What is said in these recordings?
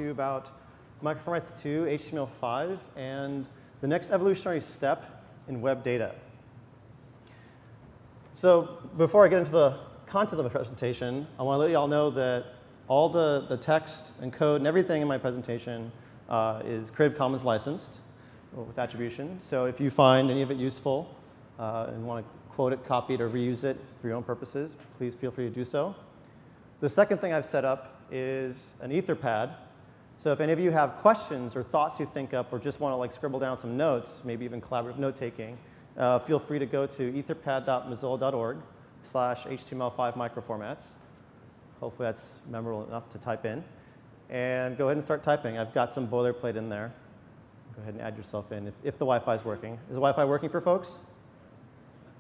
to you about MicroFormats2, HTML5, and the next evolutionary step in web data. So before I get into the content of the presentation, I want to let you all know that all the text and code and everything in my presentation is Creative Commons licensed with attribution. So if you find any of it useful and want to quote it, copy it, or reuse it for your own purposes, please feel free to do so. The second thing I've set up is an Etherpad. So if any of you have questions or thoughts you think up or just want to like scribble down some notes, maybe even collaborative note-taking, feel free to go to etherpad.mozilla.org/HTML5 microformats. Hopefully that's memorable enough to type in. And go ahead and start typing. I've got some boilerplate in there. Go ahead and add yourself in if the Wi-Fi is working. Is the Wi-Fi working for folks?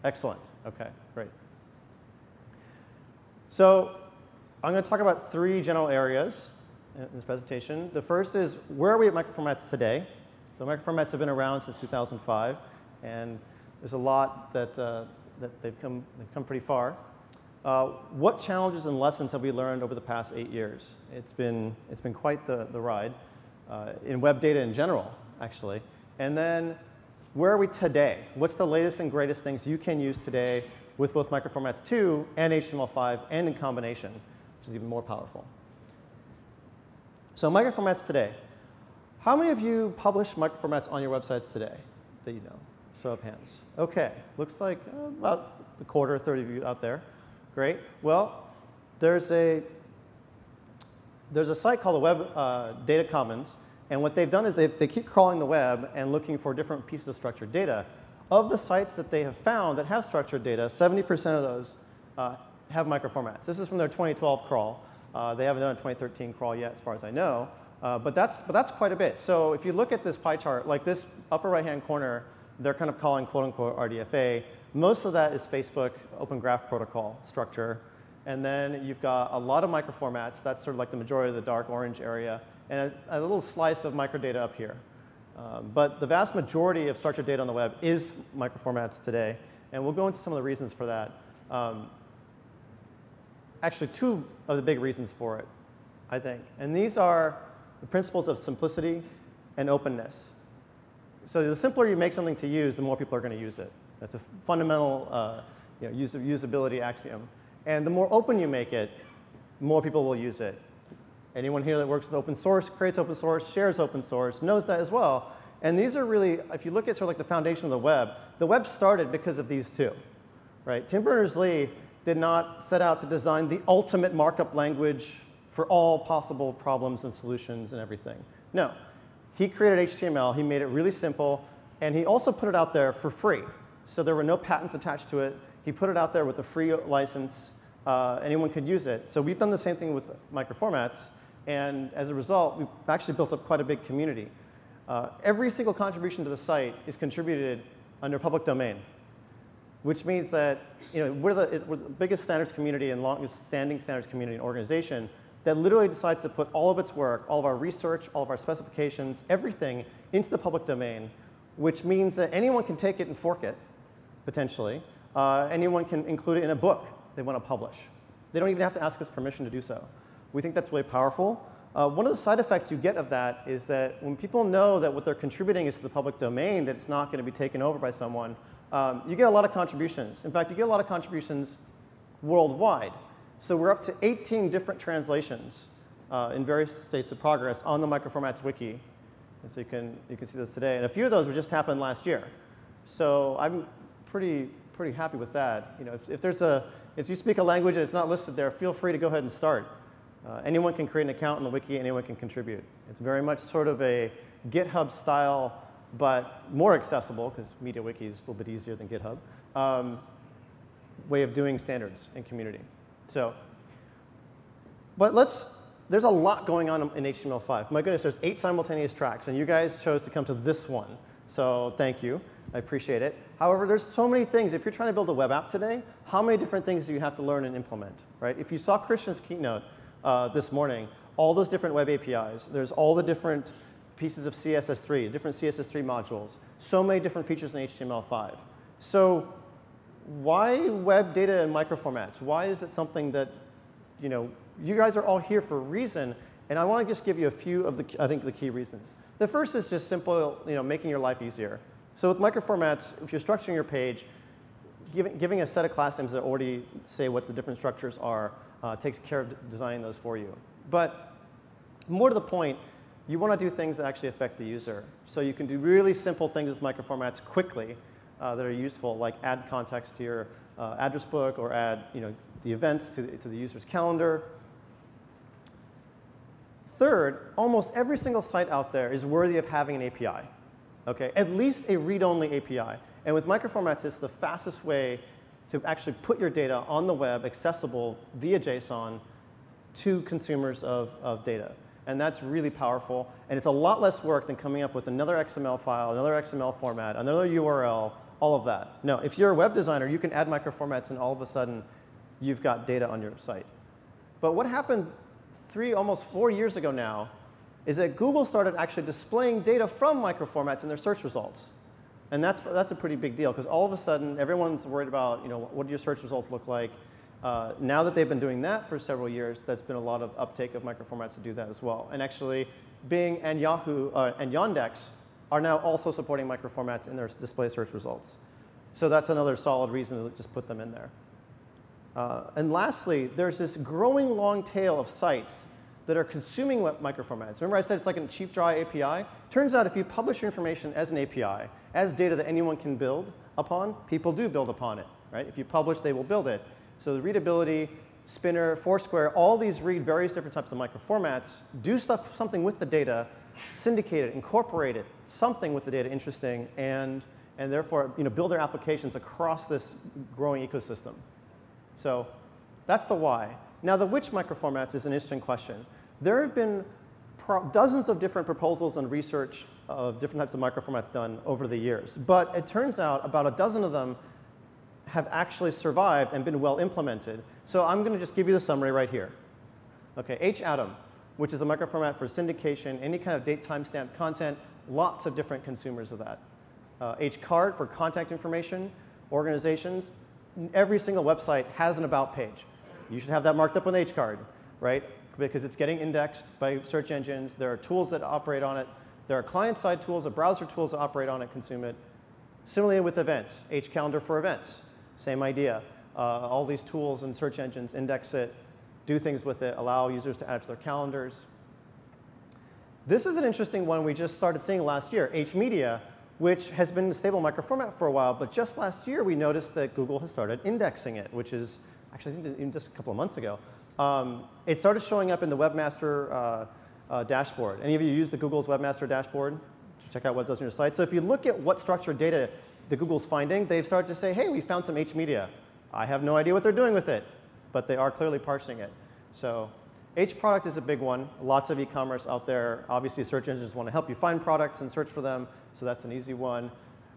Excellent. OK, great. So I'm going to talk about 3 general areas in this presentation. The first is, where are we at microformats today? So microformats have been around since 2005. And there's a lot that they've come pretty far. What challenges and lessons have we learned over the past 8 years? It's been quite the ride in web data in general, actually. And then where are we today? What's the latest and greatest things you can use today with both MicroFormats2 and HTML5 and in combination, which is even more powerful? So microformats today. How many of you publish microformats on your websites today that you know? Show of hands. OK, looks like about a quarter, a third of you out there. Great. Well, there's a site called the Web Data Commons. And what they've done is they keep crawling the web and looking for different pieces of structured data. Of the sites that they have found that have structured data, 70% of those have microformats. This is from their 2012 crawl. They haven't done a 2013 crawl yet, as far as I know. But that's quite a bit. So if you look at this pie chart, like this upper right-hand corner, they're kind of calling quote-unquote RDFA. Most of that is Facebook Open Graph Protocol structure. And then you've got a lot of microformats. That's sort of like the majority of the dark orange area. And a little slice of microdata up here. But the vast majority of structured data on the web is microformats today. And we'll go into some of the reasons for that. Actually, 2 of the big reasons for it, I think. And these are the principles of simplicity and openness. So the simpler you make something to use, the more people are going to use it. That's a fundamental usability axiom. And the more open you make it, more people will use it. Anyone here that works with open source, creates open source, shares open source, knows that as well. And these are really, if you look at sort of like the foundation of the web started because of these 2. Right? Tim Berners-Lee did not set out to design the ultimate markup language for all possible problems and solutions and everything. No. He created HTML. He made it really simple. And he also put it out there for free. So there were no patents attached to it. He put it out there with a free license. Anyone could use it. So we've done the same thing with microformats. And as a result, we've actually built up quite a big community. Every single contribution to the site is contributed under public domain, which means that we're the biggest standards community and longest standing standards community and organization that literally decides to put all of its work, all of our research, all of our specifications, everything into the public domain, which means that anyone can take it and fork it, potentially. Anyone can include it in a book they want to publish. They don't even have to ask us permission to do so. We think that's really powerful. One of the side effects you get of that is that when people know that what they're contributing is to the public domain, that it's not going to be taken over by someone, you get a lot of contributions. In fact, you get a lot of contributions worldwide. So we're up to 18 different translations in various states of progress on the Microformats wiki. And so you can see those today. And a few of those just happened last year. So I'm pretty happy with that. If you speak a language and it's not listed there, feel free to go ahead and start. Anyone can create an account in the wiki. Anyone can contribute. It's very much sort of a GitHub style, but more accessible, because MediaWiki is a little bit easier than GitHub, way of doing standards in community. So, but there's a lot going on in HTML5. My goodness, there's 8 simultaneous tracks, and you guys chose to come to this one. So thank you. I appreciate it. However, there's so many things. If you're trying to build a web app today, how many different things do you have to learn and implement? Right? If you saw Christian's keynote this morning, all those different web APIs, there's all the different pieces of CSS3, different CSS3 modules, so many different features in HTML5. So why web data and microformats? Why is it something that, you guys are all here for a reason, And I want to just give you a few of I think, the key reasons. The first is just simple, making your life easier. So with microformats, if you're structuring your page, giving a set of class names that already say what the different structures are takes care of designing those for you. But more to the point, you want to do things that actually affect the user. So you can do really simple things with microformats quickly that are useful, like add context to your address book or add the events to the user's calendar. Third, almost every single site out there is worthy of having an API. Okay? At least a read-only API. And with microformats, it's the fastest way to actually put your data on the web, accessible via JSON to consumers of data. And that's really powerful. And it's a lot less work than coming up with another XML file, another XML format, another URL, all of that. No, if you're a web designer, you can add microformats, and all of a sudden, you've got data on your site. But what happened almost 4 years ago now is that Google started actually displaying data from microformats in their search results. And that's a pretty big deal, because all of a sudden, everyone's worried about what do your search results look like. Now that they've been doing that for several years, there's been a lot of uptake of microformats to do that as well. And actually, Bing and Yahoo and Yandex are now also supporting microformats in their display search results. So that's another solid reason to just put them in there. And lastly, there's this growing long tail of sites that are consuming microformats. Remember I said it's like a cheap, dry API? Turns out if you publish your information as an API, as data that anyone can build upon, people do build upon it. Right? If you publish, they will build it. So the readability, Spinner, Foursquare, all these read various different types of microformats, do something with the data, syndicate it, incorporate it, something with the data interesting, and therefore build their applications across this growing ecosystem. So that's the why. Now, the which microformats is an interesting question. There have been dozens of different proposals and research of different types of microformats done over the years. But it turns out about a dozen of them have actually survived and been well implemented. So I'm going to just give you the summary right here. Okay, HATOM, which is a microformat for syndication, any kind of date timestamped content, lots of different consumers of that. HCARD for contact information, organizations. Every single website has an about page. You should have that marked up on the HCARD, right? Because it's getting indexed by search engines. There are tools that operate on it. There are client-side tools, browser tools that operate on it, consume it. Similarly with events, HCalendar for events, same idea. All these tools and search engines index it, do things with it, allow users to add to their calendars. This is an interesting one we just started seeing last year, HMedia, which has been a stable microformat for a while, but just last year we noticed that Google has started indexing it, which is actually, I think even just a couple of months ago. It started showing up in the Webmaster dashboard. Any of you use the Google's Webmaster dashboard to check out what it does on your site? So if you look at what structured data that Google's finding, they've started to say, hey, we found some HMedia. I have no idea what they're doing with it, but they are clearly parsing it. So HProduct is a big one. Lots of e-commerce out there. Obviously, search engines want to help you find products and search for them, so that's an easy one.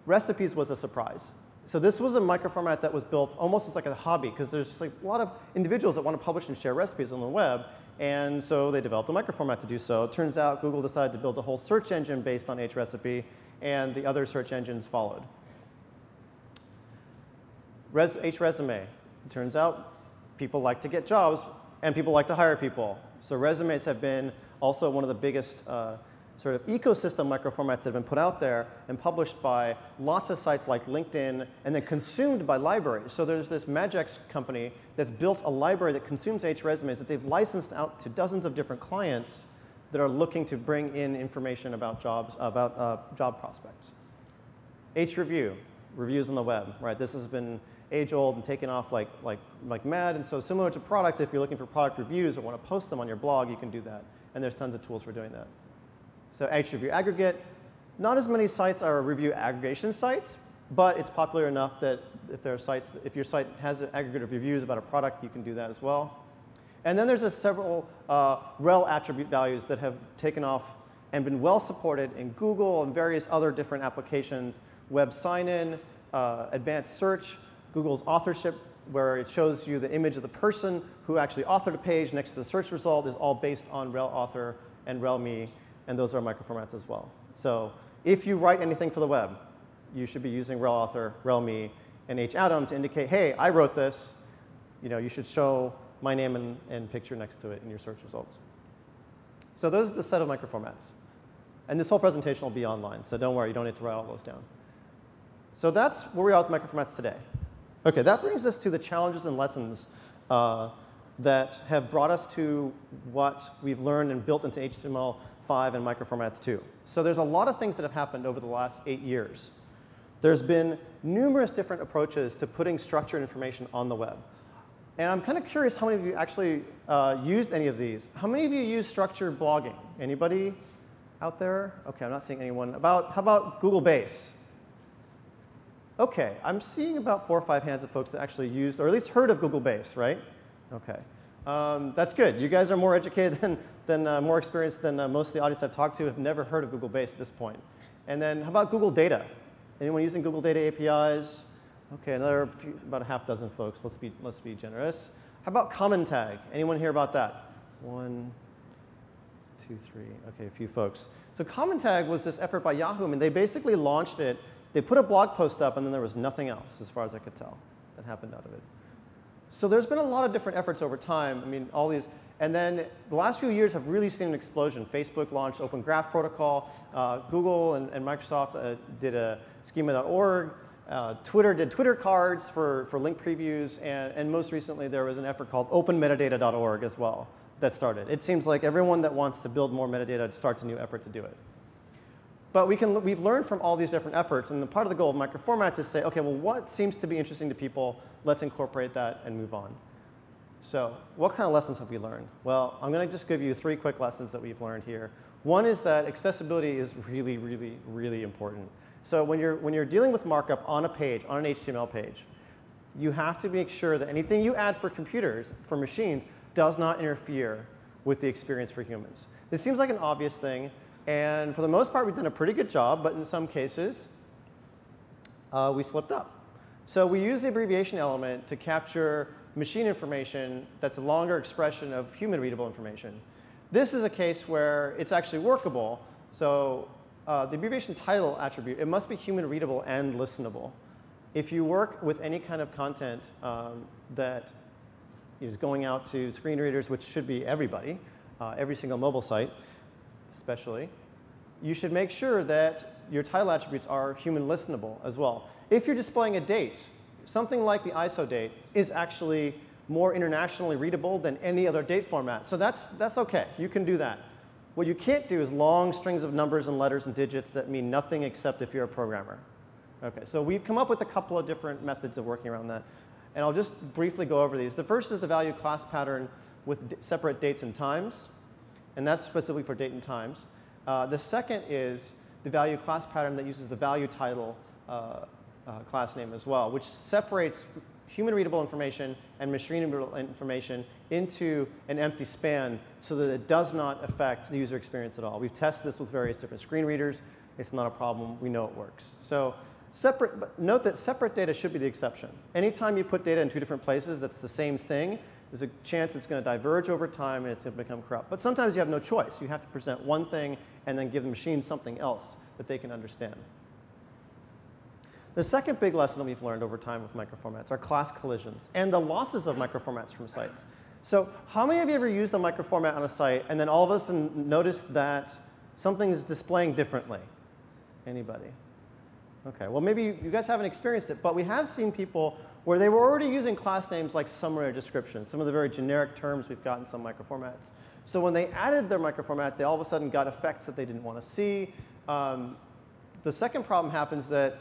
Recipes was a surprise. So this was a microformat that was built almost as like a hobby, because there's just like a lot of individuals that want to publish and share recipes on the web, and so they developed a microformat to do so. It turns out Google decided to build a whole search engine based on HRecipe, and the other search engines followed. HResume. It turns out people like to get jobs, and people like to hire people. So resumes have been also one of the biggest sort of ecosystem microformats that have been put out there and published by lots of sites like LinkedIn, and then consumed by libraries. So there's this Magix company that's built a library that consumes HResumes that they've licensed out to dozens of different clients that are looking to bring in information about jobs, about job prospects. HReview, reviews on the web, right? This has been age-old and taken off like mad. And so similar to products, if you're looking for product reviews or want to post them on your blog, you can do that. And there's tons of tools for doing that. So HReview aggregate. Not as many sites are review aggregation sites, but it's popular enough that if your site has an aggregate of reviews about a product, you can do that as well. And then there's several rel attribute values that have taken off and been well supported in Google and various other different applications. Web sign-in, advanced search, Google's authorship, where it shows you the image of the person who actually authored a page next to the search result, is all based on rel author and rel me, and those are microformats as well. So if you write anything for the web, you should be using rel author, rel me, and HATOM to indicate, hey, I wrote this. You should show my name and picture next to it in your search results. So those are the set of microformats. And this whole presentation will be online, so don't worry, you don't need to write all those down. So that's where we are with microformats today. OK, that brings us to the challenges and lessons that have brought us to what we've learned and built into HTML5 and microformats2. So there's a lot of things that have happened over the last 8 years. There's been numerous different approaches to putting structured information on the web. And I'm kind of curious how many of you actually used any of these. How many of you use structured blogging? Anybody out there? OK, I'm not seeing anyone. How about Google Base? OK, I'm seeing about 4 or 5 hands of folks that actually used, or at least heard of Google Base, right? OK. That's good. You guys are more educated more experienced than most of the audience I've talked to have never heard of Google Base at this point. And then how about Google Data? Anyone using Google Data APIs? OK, about a half dozen folks. Let's be generous. How about Common Tag? Anyone hear about that? 1, 2, 3. OK, a few folks. So Common Tag was this effort by Yahoo. I mean, they basically launched it. They put a blog post up, and then there was nothing else, as far as I could tell, that happened out of it. So there's been a lot of different efforts over time. I mean, all these. And then the last few years have really seen an explosion. Facebook launched Open Graph Protocol. Google and Microsoft did a schema.org. Twitter did Twitter cards for link previews. And most recently, there was an effort called openmetadata.org as well that started. It seems like everyone that wants to build more metadata starts a new effort to do it. But we've learned from all these different efforts. And part of the goal of microformats is say, OK, well, what seems to be interesting to people? Let's incorporate that and move on. So what kind of lessons have we learned? Well, I'm going to just give you 3 quick lessons that we've learned here. One is that accessibility is really, really, really important. So when you're dealing with markup on a page, on an HTML page, you have to make sure that anything you add for computers, for machines, does not interfere with the experience for humans. This seems like an obvious thing. And for the most part, we've done a pretty good job. But in some cases, we slipped up. So we use the abbreviation element to capture machine information that's a longer expression of human-readable information. This is a case where it's actually workable. So the abbreviation title attribute, it must be human-readable and listenable. If you work with any kind of content that is going out to screen readers, which should be everybody, every single mobile site especially, you should make sure that your title attributes are human listenable as well. If you're displaying a date, something like the ISO date is actually more internationally readable than any other date format. So that's OK. You can do that. What you can't do is long strings of numbers and letters and digits that mean nothing except if you're a programmer. OK, so we've come up with a couple of different methods of working around that. And I'll just briefly go over these. The first is the value class pattern with separate dates and times. And that's specifically for date and times. The second is the value class pattern that uses the value title class name as well, which separates human-readable information and machine-readable information into an empty span so that it does not affect the user experience at all. We've tested this with various different screen readers. It's not a problem. We know it works. So but note that separate data should be the exception. Anytime you put data in 2 different places that's the same thing, there's a chance it's going to diverge over time and it's going to become corrupt. But sometimes you have no choice. You have to present one thing and then give the machine something else that they can understand. The second big lesson that we've learned over time with microformats are class collisions and the losses of microformats from sites. So how many of you ever used a microformat on a site and then all of a sudden noticed that something is displaying differently? Anybody? OK, well, maybe you guys haven't experienced it. But we have seen people where they were already using class names like summary or description, some of the very generic terms we've got in some microformats. So when they added their microformats, they all of a sudden got effects that they didn't want to see. The second problem happens that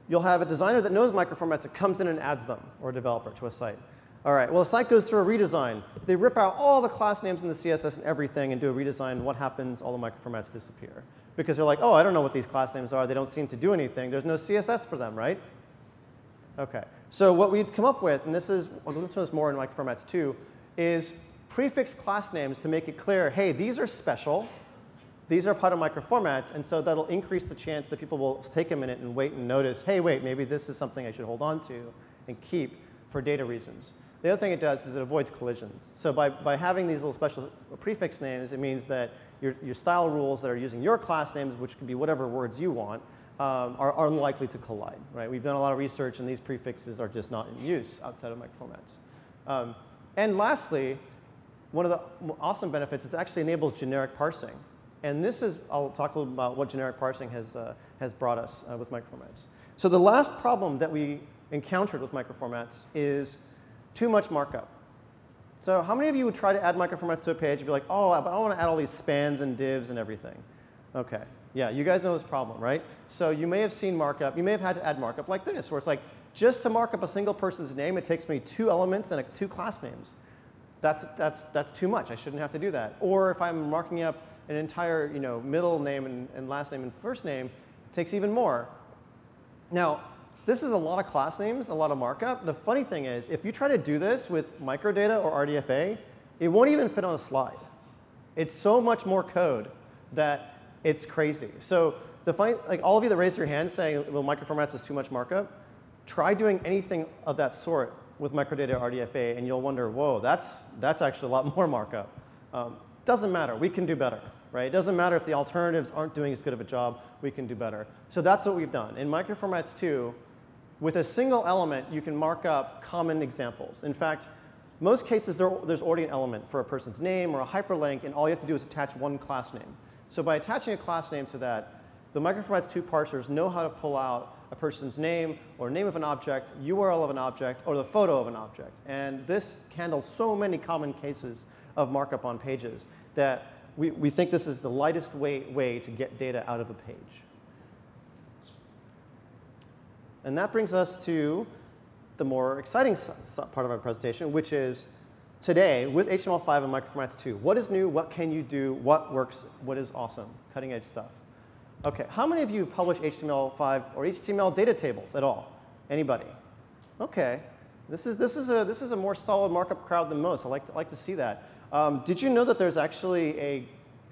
you'll have a designer that knows microformats that comes in and adds them, or a developer to a site. All right, well, a site goes through a redesign. They rip out all the class names in the CSS and everything and do a redesign. What happens? All the microformats disappear. Because they're like, oh, I don't know what these class names are. They don't seem to do anything. There's no CSS for them, right? OK. So what we've come up with, and this is more in MicroFormats2, is prefix class names to make it clear, hey, these are special. These are part of microformats. And so that'll increase the chance that people will take a minute and wait and notice, hey, wait, maybe this is something I should hold on to and keep for data reasons. The other thing it does is it avoids collisions. So by having these little special prefix names, it means that your style rules that are using your class names, which can be whatever words you want, are unlikely to collide. Right? We've done a lot of research, and these prefixes are just not in use outside of microformats. And lastly, one of the awesome benefits is it actually enables generic parsing. And this is, I'll talk a little about what generic parsing has brought us with microformats. So the last problem that we encountered with microformats is too much markup. So how many of you would try to add microformats to a page and be like, oh, but I don't want to add all these spans and divs and everything? OK. Yeah, you guys know this problem, right? So you may have seen markup. You may have had to add markup like this, where it's like, just to mark up a single person's name, it takes me 2 elements and 2 class names. That's too much. I shouldn't have to do that. Or if I'm marking up an entire middle name and last name and first name, it takes even more. Now, this is a lot of class names, a lot of markup. The funny thing is, if you try to do this with microdata or RDFA, it won't even fit on a slide. It's so much more code that it's crazy. So the funny, like all of you that raised your hand saying, well, microformats is too much markup, try doing anything of that sort with microdata or RDFA, and you'll wonder, whoa, that's actually a lot more markup. Doesn't matter. We can do better, right? It doesn't matter if the alternatives aren't doing as good of a job. We can do better. So that's what we've done. In MicroFormats2, with a single element, you can mark up common examples. In fact, most cases, there's already an element for a person's name or a hyperlink, and all you have to do is attach one class name. So by attaching a class name to that, the MicroFormats2 parsers know how to pull out a person's name or name of an object, URL of an object, or the photo of an object. And this handles so many common cases of markup on pages that we think this is the lightest way to get data out of a page. And that brings us to the more exciting part of our presentation, which is today with HTML5 and MicroFormats2. What is new? What can you do? What works? What is awesome? Cutting edge stuff. OK, how many of you have published HTML5 or HTML data tables at all? Anybody? OK, this is a more solid markup crowd than most. I like to see that. Did you know that there's actually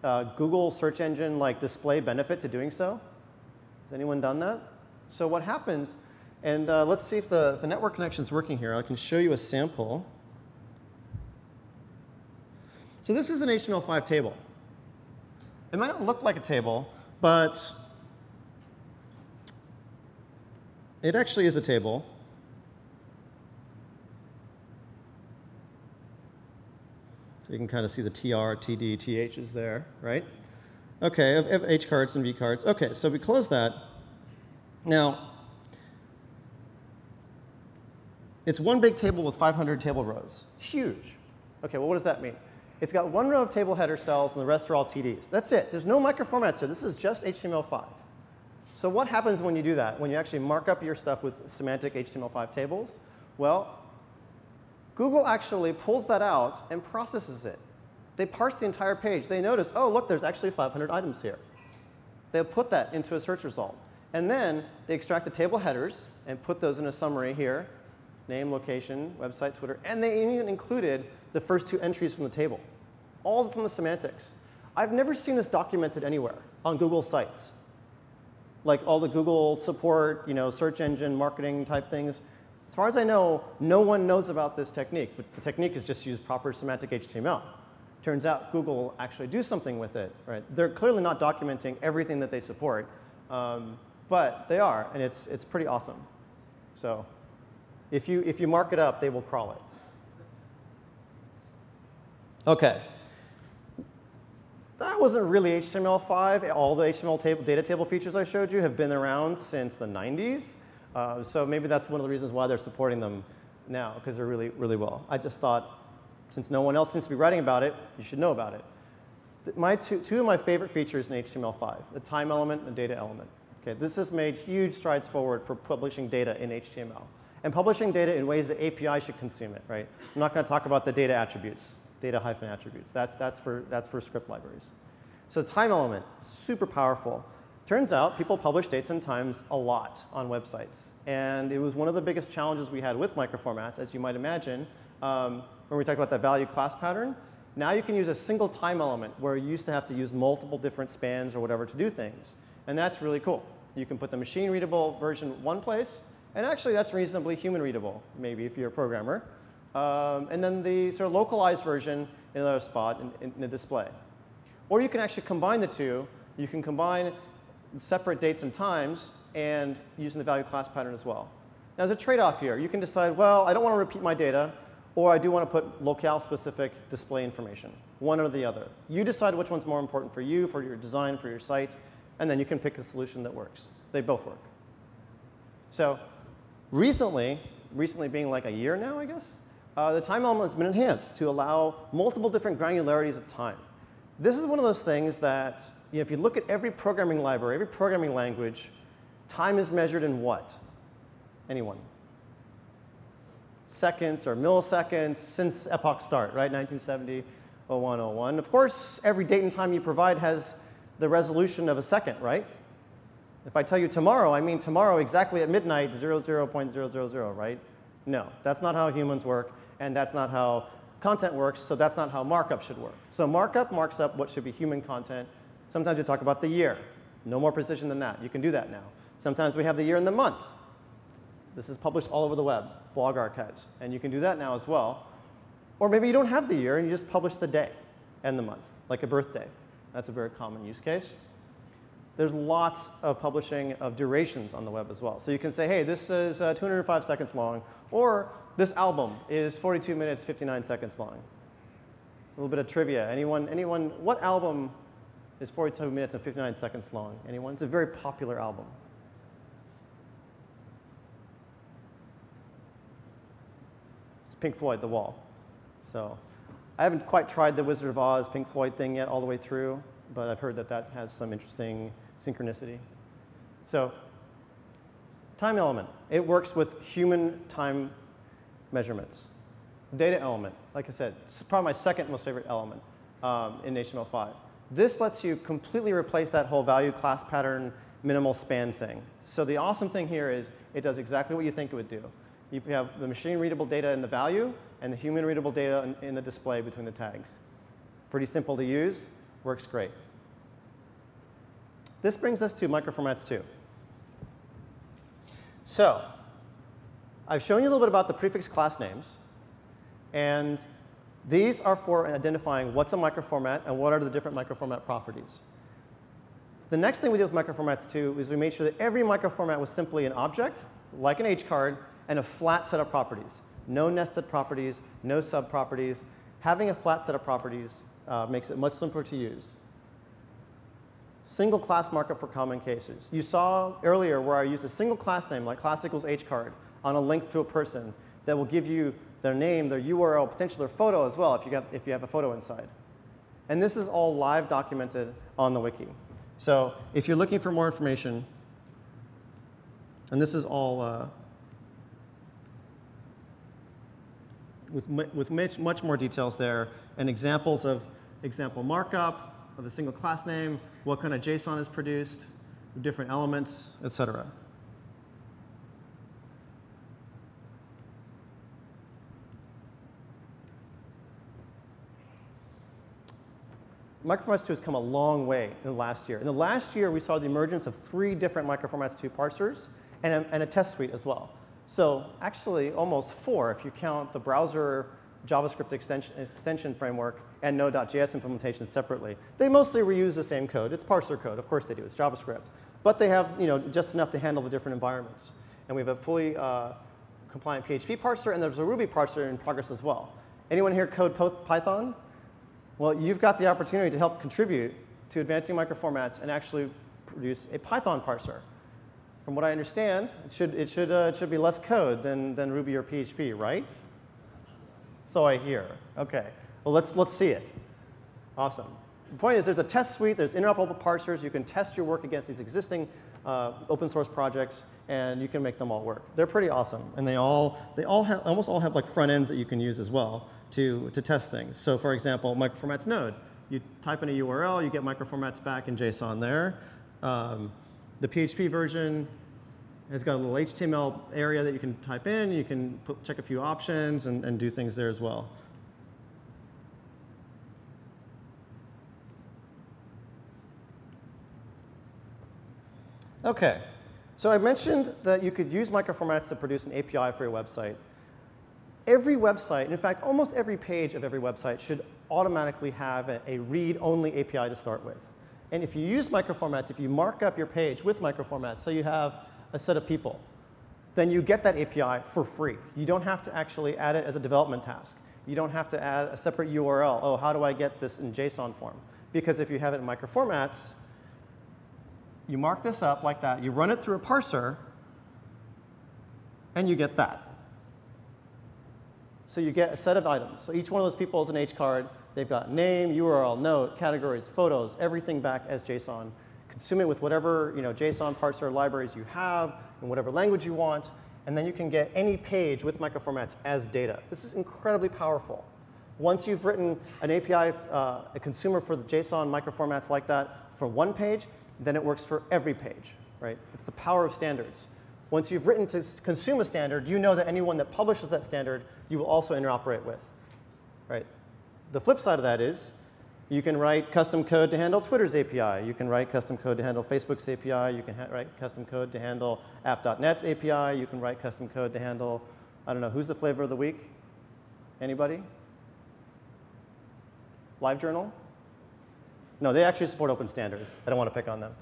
a Google search engine like display benefit to doing so? Has anyone done that? So what happens? And let's see if the network connection is working here. I can show you a sample. So this is an HTML5 table. It might not look like a table, but it actually is a table. So you can kind of see the TR, TD, THs there, right? OK, I have H cards and V cards. OK, so we close that. Now, it's one big table with 500 table rows. Huge. OK, well, what does that mean? It's got one row of table header cells, and the rest are all TDs. That's it. There's no microformats here. This is just HTML5. So what happens when you do that, when you actually mark up your stuff with semantic HTML5 tables? Well, Google actually pulls that out and processes it. They parse the entire page. They notice, oh, look, there's actually 500 items here. They'll put that into a search result. And then they extract the table headers and put those in a summary here, name, location, website, Twitter. And they even included the first 2 entries from the table, all from the semantics. I've never seen this documented anywhere on Google sites. Like all the Google support, search engine marketing type things. As far as I know, no one knows about this technique. But the technique is just use proper semantic HTML. Turns out Google will actually do something with it. Right? They're clearly not documenting everything that they support. But they are. And it's pretty awesome. So if you mark it up, they will crawl it. OK. That wasn't really HTML5. All the HTML data table features I showed you have been around since the 90s. So maybe that's one of the reasons why they're supporting them now, because they're really, really well. I just thought, since no one else seems to be writing about it, you should know about it. Two of my favorite features in HTML5, the time element and the data element. Okay, this has made huge strides forward for publishing data in HTML. And publishing data in ways that API should consume it, right? I'm not going to talk about the data attributes. Data-attributes. That's for script libraries. So the time element, super powerful. Turns out people publish dates and times a lot on websites. And it was one of the biggest challenges we had with microformats, as you might imagine, when we talked about that value class pattern. Now you can use a single time element where you used to have to use multiple different spans or whatever to do things. And that's really cool. You can put the machine-readable version one place. And actually, that's reasonably human-readable, maybe, if you're a programmer. And then the sort of localized version in another spot in the display. Or you can actually combine the two. You can combine separate dates and times and using the value class pattern as well. Now, there's a trade-off here. You can decide, well, I don't want to repeat my data, or I do want to put locale-specific display information, one or the other. You decide which one's more important for you, for your design, for your site, and then you can pick a solution that works. They both work. So recently being like a year now, I guess, the time element has been enhanced to allow multiple different granularities of time. This is one of those things that, if you look at every programming library, every programming language, time is measured in what? Anyone? Seconds or milliseconds since epoch start, right? 1970, 01, 01. Of course, every date and time you provide has the resolution of a second, right? If I tell you tomorrow, I mean tomorrow exactly at midnight, 00.000, right? No, that's not how humans work, and that's not how content works, so that's not how markup should work. So markup marks up what should be human content. Sometimes you talk about the year. No more precision than that. You can do that now. Sometimes we have the year and the month. This is published all over the web, blog archives, and you can do that now as well. Or maybe you don't have the year and you just publish the day and the month, like a birthday. That's a very common use case. There's lots of publishing of durations on the web as well. So you can say, hey, this is 205 seconds long, or this album is 42 minutes, 59 seconds long. A little bit of trivia. Anyone, what album is 42 minutes and 59 seconds long? Anyone? It's a very popular album. It's Pink Floyd, The Wall. So I haven't quite tried the Wizard of Oz Pink Floyd thing yet all the way through, but I've heard that that has some interesting synchronicity. So time element. It works with human time measurements. Data element, like I said, it's probably my second most favorite element in HTML5. This lets you completely replace that whole value class pattern minimal span thing. So the awesome thing here is it does exactly what you think it would do. You have the machine readable data in the value and the human readable data in the display between the tags. Pretty simple to use, works great. This brings us to MICROFORMATS2. So I've shown you a little bit about the prefix class names. And these are for identifying what's a microformat and what are the different microformat properties. The next thing we did with MICROFORMATS2 is we made sure that every microformat was simply an object, like an H card, and a flat set of properties. No nested properties, no sub-properties. Having a flat set of properties makes it much simpler to use. Single class markup for common cases. You saw earlier where I used a single class name, like class equals H card, on a link to a person that will give you their name, their URL, potentially their photo as well if you have a photo inside. And this is all live documented on the wiki. So if you're looking for more information, and this is all with much more details there, and examples of example markup of a single class name, what kind of JSON is produced, different elements, etc. MicroFormats2 has come a long way in the last year. In the last year, we saw the emergence of 3 different MicroFormats2 parsers and a test suite as well. So actually, almost 4 if you count the browser JavaScript extension framework and Node.js implementation separately. They mostly reuse the same code. It's parser code. Of course they do. It's JavaScript. But they have just enough to handle the different environments. And we have a fully compliant PHP parser, and there's a Ruby parser in progress as well. Anyone here code Python? Well, you've got the opportunity to help contribute to advancing microformats and actually produce a Python parser. From what I understand, it should be less code than Ruby or PHP, right? So I hear. OK. Well, let's see it. Awesome. The point is there's a test suite. There's interoperable parsers. You can test your work against these existing open source projects, and you can make them all work. They're pretty awesome. And almost all have like front ends that you can use as well to test things. So for example, microformats node. You type in a URL, you get microformats back in JSON there. The PHP version has got a little HTML area that you can type in. You can check a few options and do things there as well. OK. So I mentioned that you could use microformats to produce an API for your website. Every website, in fact, almost every page of every website should automatically have a read-only API to start with. And if you use microformats, if you mark up your page with microformats, so you have a set of people, then you get that API for free. You don't have to actually add it as a development task. You don't have to add a separate URL. Oh, how do I get this in JSON form? Because if you have it in microformats, you mark this up like that. You run it through a parser, and you get that. So you get a set of items. So each one of those people is an H card. They've got name, URL, note, categories, photos, everything back as JSON. Consume it with whatever JSON parser libraries you have in whatever language you want. And then you can get any page with microformats as data. This is incredibly powerful. Once you've written an API, a consumer for the JSON microformats like that for one page, then it works for every page, right? It's the power of standards. Once you've written to consume a standard, you know that anyone that publishes that standard, you will also interoperate with, right? The flip side of that is you can write custom code to handle Twitter's API. You can write custom code to handle Facebook's API. You can write custom code to handle app.net's API. You can write custom code to handle, I don't know, who's the flavor of the week? Anybody? LiveJournal? No, they actually support open standards. I don't want to pick on them.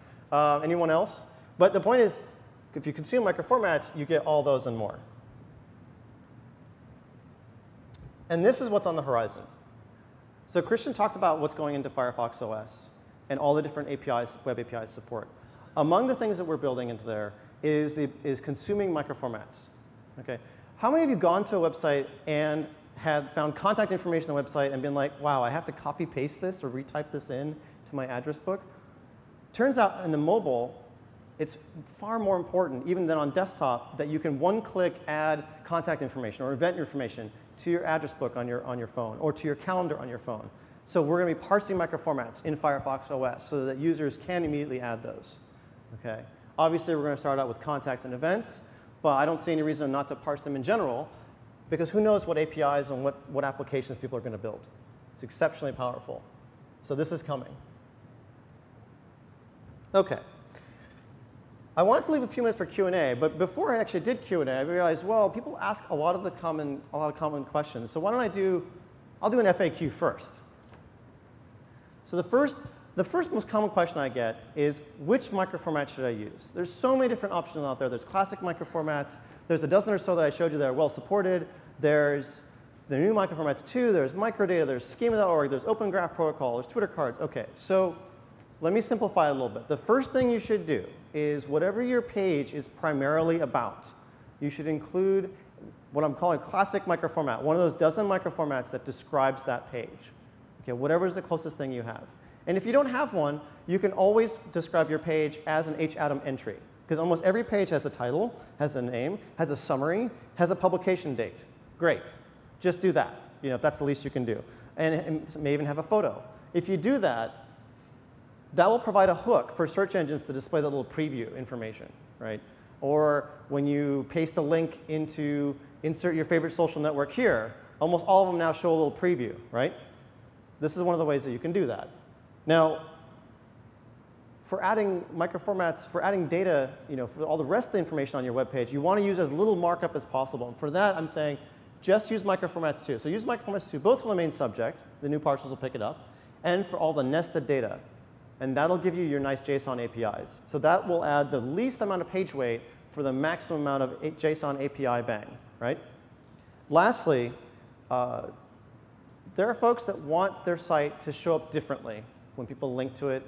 Anyone else? But the point is, if you consume microformats, you get all those and more. And this is what's on the horizon. So Christian talked about what's going into Firefox OS and all the different APIs, web APIs support. Among the things that we're building into there is consuming microformats. Okay. How many of you gone to a website and had found contact information on the website and been like, wow, I have to copy paste this or retype this in to my address book? Turns out in the mobile, it's far more important, even than on desktop, that you can one-click add contact information or event information to your address book on your phone or to your calendar on your phone. So we're going to be parsing microformats in Firefox OS so that users can immediately add those. Okay. Obviously, we're going to start out with contacts and events, but I don't see any reason not to parse them in general, because who knows what APIs and what applications people are going to build. It's exceptionally powerful. So this is coming. OK. I wanted to leave a few minutes for Q&A, but before I actually did Q&A, I realized, well, people ask a lot of common questions. So why don't I'll do an FAQ first. So the first most common question I get is, which microformat should I use? There's so many different options out there. There's classic microformats. There's a dozen or so that I showed you that are well supported. There's the new microformats2. There's microdata. There's schema.org. There's Open Graph Protocol. There's Twitter cards. OK, so let me simplify it a little bit. The first thing you should do is whatever your page is primarily about, you should include what I'm calling classic microformat, one of those dozen microformats that describes that page. Okay, whatever is the closest thing you have. And if you don't have one, you can always describe your page as an HTML entry, because almost every page has a title, has a name, has a summary, has a publication date. Great. Just do that, if that's the least you can do. And it may even have a photo. If you do that, that will provide a hook for search engines to display that little preview information, right? Or when you paste a link into insert your favorite social network here, almost all of them now show a little preview, right? This is one of the ways that you can do that. Now, for adding microformats, for adding data, for all the rest of the information on your web page, you want to use as little markup as possible. And for that, I'm saying just use microformats2. So use microformats2 both for the main subject, the new parsers will pick it up, and for all the nested data. And that'll give you your nice JSON APIs. So that will add the least amount of page weight for the maximum amount of JSON API bang, right? Lastly, there are folks that want their site to show up differently when people link to it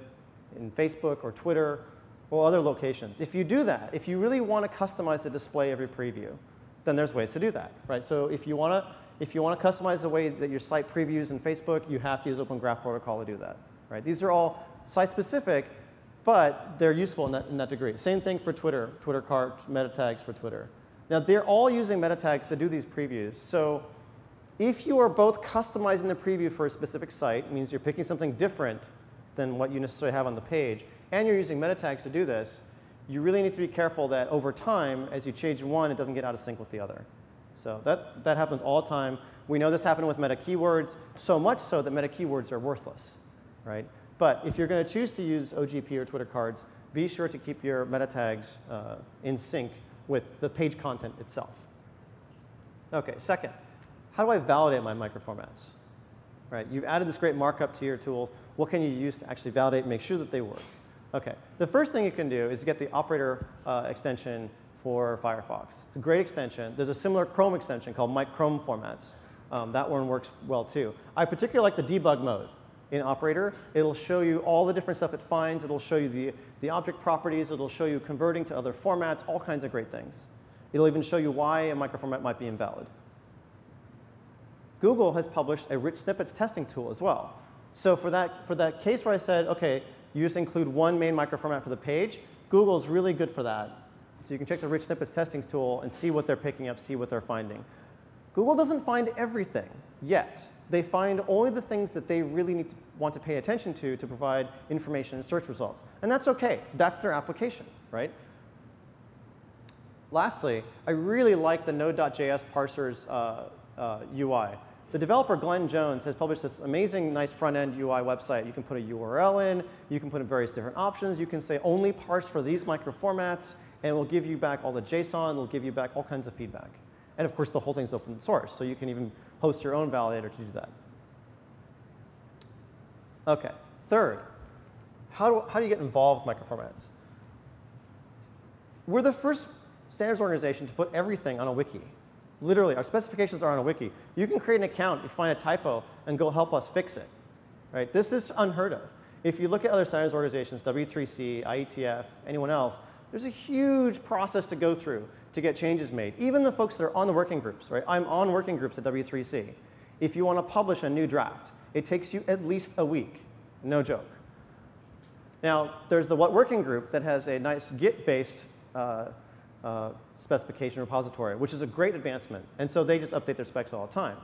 in Facebook or Twitter or other locations. If you do that, if you really want to customize the display of your preview, then there's ways to do that, right? So if you want to customize the way that your site previews in Facebook, you have to use Open Graph Protocol to do that, right? These are all site-specific, but they're useful in that degree. Same thing for Twitter, Twitter cards, meta tags for Twitter. Now, they're all using meta tags to do these previews. So if you are both customizing the preview for a specific site, it means you're picking something different than what you necessarily have on the page, and you're using meta tags to do this, you really need to be careful that over time, as you change one, it doesn't get out of sync with the other. So that happens all the time. We know this happened with meta keywords, so much so that meta keywords are worthless, right? But if you're going to choose to use OGP or Twitter cards, be sure to keep your meta tags in sync with the page content itself. OK, second, how do I validate my microformats? Right, you've added this great markup to your tool. What can you use to actually validate and make sure that they work? OK, the first thing you can do is get the operator extension for Firefox. It's a great extension. There's a similar Chrome extension called MICROFORMATS. That one works well too. I particularly like the debug mode in Operator. It'll show you all the different stuff it finds. It'll show you the object properties. It'll show you converting to other formats, all kinds of great things. It'll even show you why a microformat might be invalid. Google has published a rich snippets testing tool as well. So for that case where I said, OK, you just include one main microformat for the page, Google's really good for that. So you can check the rich snippets testing tool and see what they're picking up, see what they're finding. Google doesn't find everything yet. They find only the things that they really want to pay attention to provide information in search results. And that's OK. That's their application, right? Lastly, I really like the Node.js parser's UI. The developer, Glenn Jones, has published this amazing, nice front-end UI website. You can put a URL in. You can put in various different options. You can say only parse for these microformats. And it will give you back all the JSON. It will give you back all kinds of feedback. And of course, the whole thing's open source. So you can even host your own validator to do that. OK, third, how do you get involved with microformats? We're the first standards organization to put everything on a wiki. Literally, our specifications are on a wiki. You can create an account, you find a typo, and go help us fix it. Right? This is unheard of. If you look at other standards organizations, W3C, IETF, anyone else, there's a huge process to go through to get changes made. Even the folks that are on the working groups. Right? I'm on working groups at W3C. If you want to publish a new draft, it takes you at least a week. No joke. Now, there's the What Working Group that has a nice Git-based specification repository, which is a great advancement. And so they just update their specs all the time.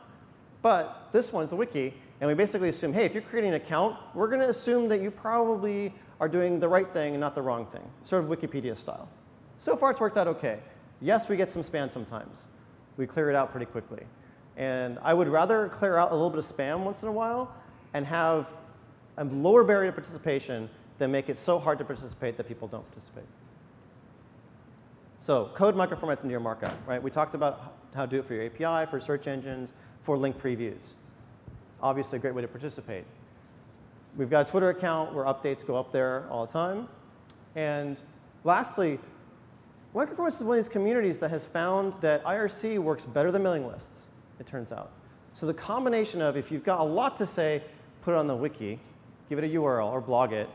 But this one's a wiki, and we basically assume, hey, if you're creating an account, we're going to assume that you probably are doing the right thing and not the wrong thing, sort of Wikipedia style. So far, it's worked out OK. Yes, we get some spam sometimes. We clear it out pretty quickly. And I would rather clear out a little bit of spam once in a while and have a lower barrier to participation than make it so hard to participate that people don't participate. So code microformats into your markup. Right? We talked about how to do it for your API, for search engines, for link previews. It's obviously a great way to participate. We've got a Twitter account where updates go up there all the time. And lastly, Microformats is one of these communities that has found that IRC works better than mailing lists, it turns out. So the combination of if you've got a lot to say, put it on the wiki, give it a URL or blog it.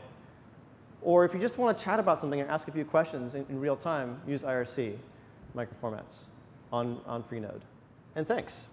Or if you just want to chat about something and ask a few questions in real time, use IRC microformats on Freenode. And thanks.